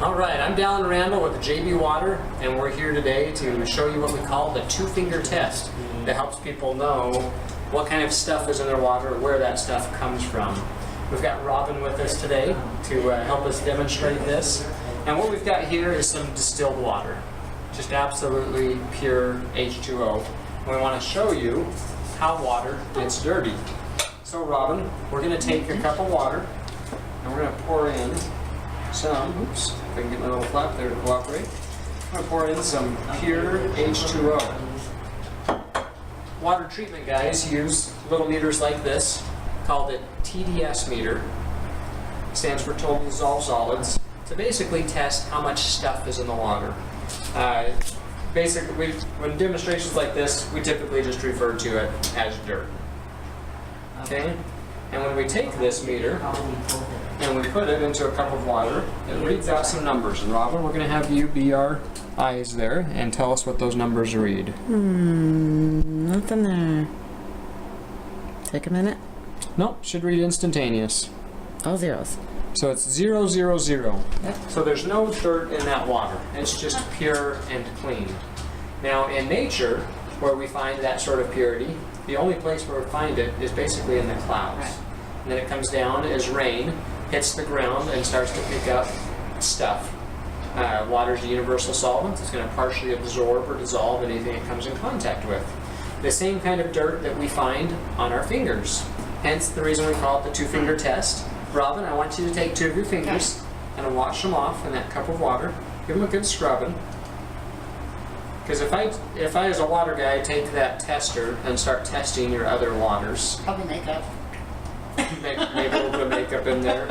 All right, I'm Dallin Randall with JB Water, and we're here today to show you what we call the two-finger test that helps people know what kind of stuff is in their water, where that stuff comes from. We've got Robin with us today to help us demonstrate this. And what we've got here is some distilled water, just absolutely pure H2O. And we want to show you how water gets dirty. So Robin, we're going to take a cup of water and we're going to pour in some, oops, if I can get my little flap there to cooperate. I'm going to pour in some pure H2O. Water treatment guys use little meters like this, called a TDS meter, stands for Total Dissolved Solids, to basically test how much stuff is in the water. Basically, when demonstrations like this, we typically just refer to it as dirt. Okay? And when we take this meter and we put it into a cup of water, it reads out some numbers. And Robin, we're going to have you be our eyes there and tell us what those numbers read. Nothing there. Take a minute. Nope, should read instantaneous. All zeros. So it's 0, 0, 0. Yep. So there's no dirt in that water. It's just pure and clean. Now in nature, where we find that sort of purity, the only place where we find it is basically in the clouds. Right. And then it comes down as rain, hits the ground, and starts to pick up stuff. Water's a universal solvent. It's going to partially absorb or dissolve anything it comes in contact with. The same kind of dirt that we find on our fingers. Hence the reason we call it the two-finger test. Robin, I want you to take two of your fingers and wash them off in that cup of water. Give them a good scrubbing. Because if I as a water guy take that tester and start testing your other waters, Probably makeup. maybe a little bit of makeup in there.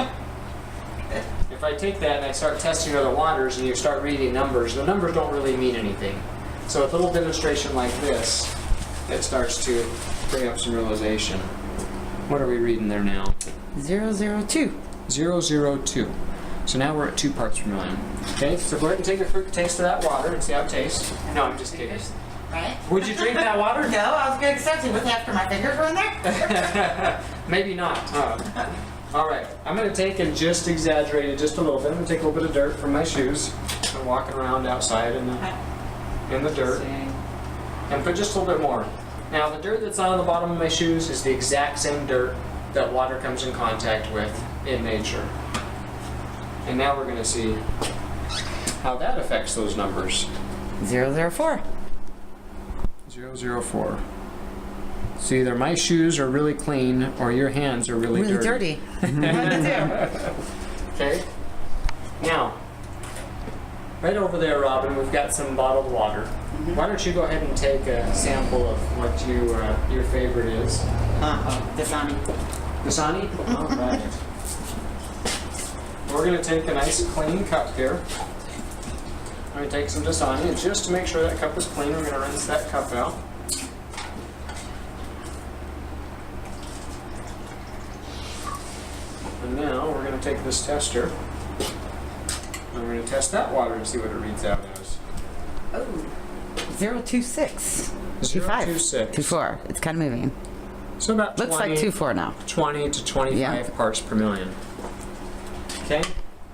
If I take that and I start testing other waters and you start reading numbers, the numbers don't really mean anything. So with a little demonstration like this, it starts to bring up some realization. What are we reading there now? 002. 002. So now we're at 2 parts per million. Okay, so go ahead and take a quick taste of that water and see how it tastes. No, I'm just kidding. Right? Would you drink that water? No, I was going to accept it with after my fingers were in there. Maybe not. All right, I'm going to take and just exaggerate it just a little bit. I'm going to take a little bit of dirt from my shoes. I'm walking around outside in the dirt and put just a little bit more. Now the dirt that's on the bottom of my shoes is the exact same dirt that water comes in contact with in nature. And now we're going to see how that affects those numbers. 004. 004. So either my shoes are really clean or your hands are really dirty. One to Okay. Now, right over there, Robin, we've got some bottled water. Why don't you go ahead and take a sample of what your favorite is? Dasani. Dasani? All right. We're going to take a nice clean cup here. I'm going to take some Dasani, and just to make sure that cup is clean, we're going to rinse that cup out. And now we're going to take this tester, and we're going to test that water and see what it reads out as. Oh. 026. 0.26. 24. It's kind of moving. So about Looks 20, like 24 now. 20 to 25 parts per million. Okay?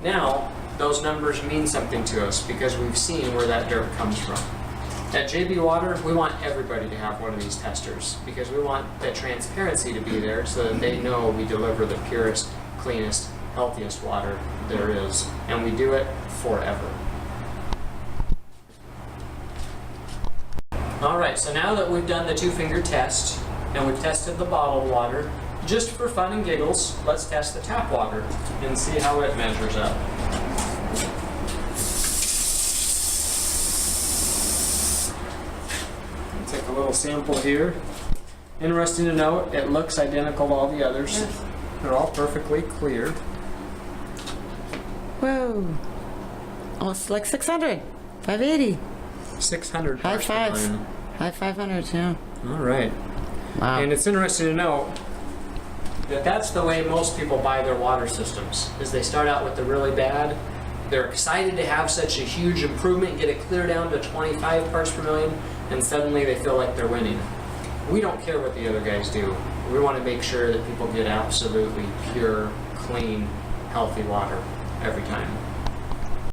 Now, those numbers mean something to us because we've seen where that dirt comes from. At JB Water, we want everybody to have one of these testers because we want that transparency to be there so that they know we deliver the purest, cleanest, healthiest water there is. And we do it forever. Alright, so now that we've done the two-finger test and we've tested the bottled water, just for fun and giggles, let's test the tap water and see how it measures up. Take a little sample here. Interesting to note, it looks identical to all the others. Yes. They're all perfectly clear. Whoa. Almost like 600. 580. 600 High parts per fives. million. High 500s, yeah. All right. Wow. And it's interesting to note that that's the way most people buy their water systems, is they start out with the really bad. They're excited to have such a huge improvement, get it clear down to 25 parts per million, and suddenly they feel like they're winning. We don't care what the other guys do. We want to make sure that people get absolutely pure, clean, healthy water every time.